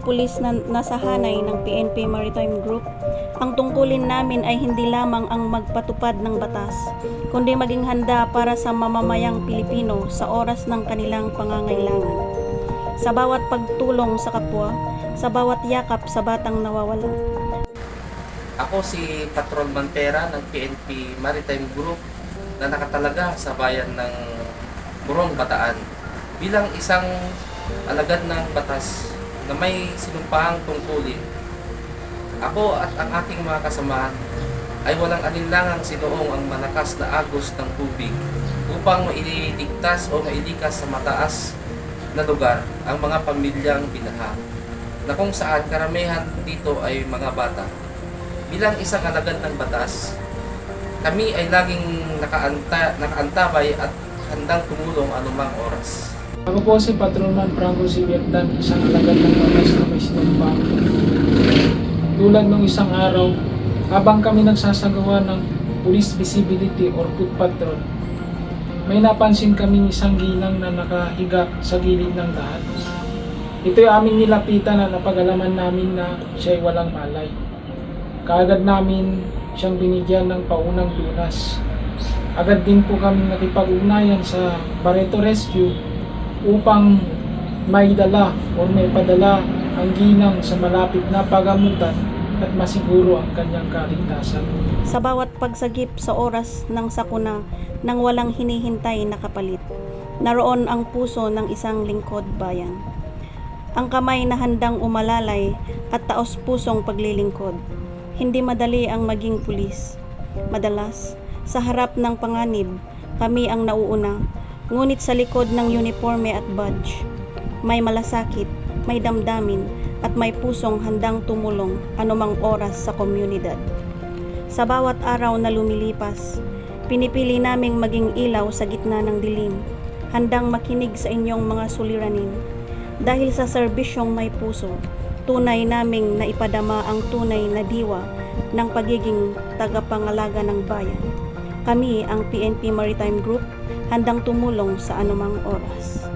pulis na nasahanay ng PNP Maritime Group, ang tungkulin namin ay hindi lamang ang magpatupad ng batas, kundi maging handa para sa mamamayang Pilipino sa oras ng kanilang pangangailangan. Sa bawat pagtulong sa kapwa, sa bawat yakap sa batang nawawala. Ako si Patron Mantera ng PNP Maritime Group na nakatalaga sa bayan ng Morong, Bataan bilang isang alagad ng batas na may sinumpahang tungkulin. Ako at ang aking mga kasamahan ay walang alinlangang sinuong ang malakas na agos ng tubig upang mailigtas o mailikas sa mataas na lugar ang mga pamilyang binaha, na kung saan karamihan dito ay mga bata. Bilang isang alagad ng batas, kami ay laging nakaantabay at handang tumulong anumang oras. Ako po si Patrolman Franco Sibiertan, isang alagad ng batas na may sinumpang. Tulad ng isang araw, habang kami nagsasagawa ng police visibility or foot patrol, may napansin kaming isang ginang na nakahiga sa gilid ng daan. Ito'y aming nilapitan na napag-alaman namin na siya'y walang malay. Kaagad namin siyang binigyan ng paunang lunas. Agad din po kami nakipag-ugnayan sa Barreto Rescue upang maidala o maipadala ang ginang sa malapit na pagamutan at masiguro ang kanyang kaligtasan. Sa bawat pagsagip sa oras ng sakuna nang walang hinihintay na kapalit, naroon ang puso ng isang lingkod bayan. Ang kamay na handang umalalay at taos-pusong paglilingkod. Hindi madali ang maging pulis. Madalas, sa harap ng panganib, kami ang nauuna, ngunit sa likod ng uniforme at badge, may malasakit, may damdamin, at may pusong handang tumulong anumang oras sa komunidad. Sa bawat araw na lumilipas, pinipili naming maging ilaw sa gitna ng dilim, handang makinig sa inyong mga suliranin. Dahil sa serbisyong may puso, tunay naming naipadama ang tunay na diwa ng pagiging tagapangalaga ng bayan. Kami ang PNP Maritime Group, handang tumulong sa anumang oras.